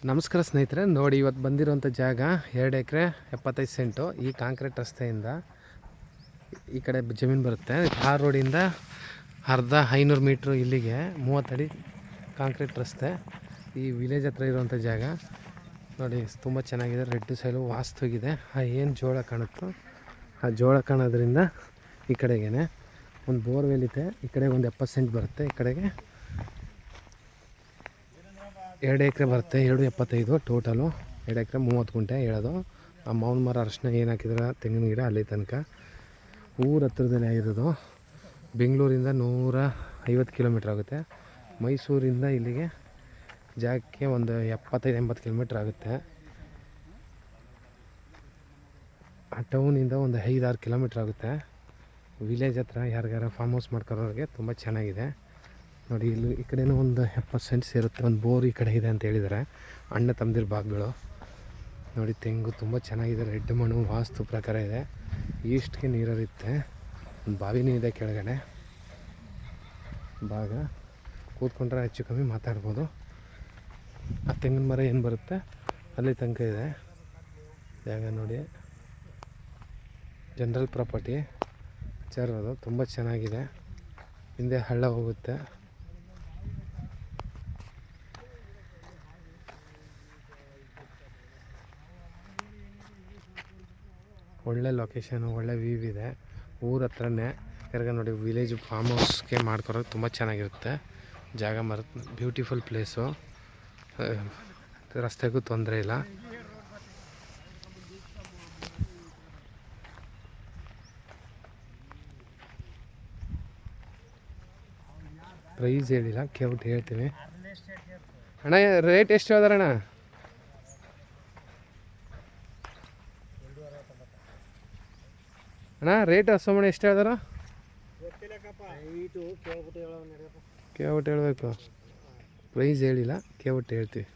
ನಮಸ್ಕಾರ ಸ್ನೇಹಿತರೆ, ನೋಡಿ ಇವತ್ತು ಬಂದಿರೋಂಥ ಜಾಗ 2 ಎಕರೆ 75 ಸೆಂಟು. ಈ ಕಾಂಕ್ರೀಟ್ ರಸ್ತೆಯಿಂದ ಈ ಕಡೆ ಜಮೀನು ಬರುತ್ತೆ. ಆ ರೋಡಿಂದ ಅರ್ಧ 500 ಮೀಟ್ರು ಇಲ್ಲಿಗೆ 30 ಅಡಿ ಕಾಂಕ್ರೀಟ್ ರಸ್ತೆ. ಈ ವಿಲೇಜ್ ಹತ್ರ ಇರೋವಂಥ ಜಾಗ ನೋಡಿ, ತುಂಬ ಚೆನ್ನಾಗಿದೆ. ರೆಡ್ ಸೈಲು ವಾಸ್ತುಗಿದೆ. ಏನು ಜೋಳ ಕಾಣುತ್ತೋ ಆ ಜೋಳ ಕಾಣೋದ್ರಿಂದ ಈ ಕಡೆಗೇ ಒಂದು ಬೋರ್ವೆಲ್ ಇದೆ. ಈ ಕಡೆಗೆ ಒಂದು 70 ಸೆಂಟ್ ಬರುತ್ತೆ. ಈ ಕಡೆಗೆ 2 ಎಕರೆ ಬರುತ್ತೆ. 2.75 ಟೋಟಲು. 2 ಎಕರೆ 30 ಗುಂಟೆ ಹೇಳೋದು. ಆ ಮಾವಿನ ಮರ ಅರಶಿನ ಏನು ಹಾಕಿದ್ರೆ ತೆಂಗಿನ ಗಿಡ ಅಲ್ಲಿ ತನಕ ಊರ ಹತ್ರದಲ್ಲೇ ಆಗಿರೋದು. ಬೆಂಗಳೂರಿಂದ 150 ಕಿಲೋಮೀಟ್ರ್ ಆಗುತ್ತೆ. ಮೈಸೂರಿಂದ ಇಲ್ಲಿಗೆ ಜಾಗಕ್ಕೆ ಒಂದು 75-80 ಕಿಲೋಮೀಟ್ರ್ ಆಗುತ್ತೆ. ಆ ಟೌನಿಂದ ಒಂದು 5-6 ಕಿಲೋಮೀಟ್ರ್ ಆಗುತ್ತೆ. ವಿಲೇಜ್ ಹತ್ರ ಯಾರಿಗಾರ ಫಾರ್ಮ್ ಹೌಸ್ ಮಾಡ್ಕೊಳ್ಳೋರಿಗೆ ತುಂಬ ಚೆನ್ನಾಗಿದೆ. ನೋಡಿ, ಇಲ್ಲಿ ಈ ಕಡೆನೂ ಒಂದು 70 ಸೆಂಟ್ಸ್ ಇರುತ್ತೆ. ಒಂದು ಬೋರ್ ಈ ಕಡೆ ಇದೆ ಅಂತ ಹೇಳಿದ್ದಾರೆ ಅಣ್ಣ ತಮ್ಮದಿರ ಭಾಗಗಳು. ನೋಡಿ, ತೆಂಗು ತುಂಬ ಚೆನ್ನಾಗಿದೆ. ರೆಡ್ ಮಣ್ಣು ವಾಸ್ತು ಪ್ರಕಾರ ಇದೆ. ಈಸ್ಟ್ಗೆ ನೀರಿರುತ್ತೆ. ಒಂದು ಬಾವಿನೂ ಇದೆ ಕೆಳಗಡೆ ಭಾಗ. ಕೂತ್ಕೊಂಡ್ರೆ ಹೆಚ್ಚು ಕಮ್ಮಿ ಮಾತಾಡ್ಬೋದು. ಆ ತೆಂಗಿನ ಮರ ಏನು ಬರುತ್ತೆ ಅಲ್ಲಿ ತನಕ ಇದೆ ಜಾಗ. ನೋಡಿ, ಜನರಲ್ ಪ್ರಾಪರ್ಟಿ ಅದು ತುಂಬ ಚೆನ್ನಾಗಿದೆ. ಹಿಂದೆ ಹಳ್ಳ ಹೋಗುತ್ತೆ. ಒಳ್ಳೆ ಲೊಕೇಶನು, ಒಳ್ಳೆ ವ್ಯೂ ಇದೆ. ಊರ ಹತ್ರನೇ ತಿರ್ಗ ನೋಡಿ, ವಿಲೇಜ್ ಫಾರ್ಮ್ ಹೌಸ್ಗೆ ಮಾಡ್ಕೊಳೋದು ತುಂಬ ಚೆನ್ನಾಗಿರುತ್ತೆ ಜಾಗ. Beautiful place. ರಸ್ತೆಗೂ ತೊಂದರೆ ಇಲ್ಲ. ಪ್ರೈಸ್ ಹೇಳಿಲ್ಲ, ಕೇಳ್ಬಿಟ್ಟು ಹೇಳ್ತೀವಿ. ಅಣ್ಣ, ರೇಟ್ ಎಷ್ಟು ಹೇಳ್ದಾರಣ್ಣ? ಅಣ್ಣ, ರೇಟ್ ಸುಮ್ಮನೆ ಎಷ್ಟು ಹೇಳ್ದಾರ? ಕೇಳ್ಬಿಟ್ಟು ಹೇಳಬೇಕು. ಪ್ರೈಸ್ ಹೇಳಿಲ್ಲ, ಕೇಳ್ಬಿಟ್ಟು ಹೇಳ್ತೀವಿ.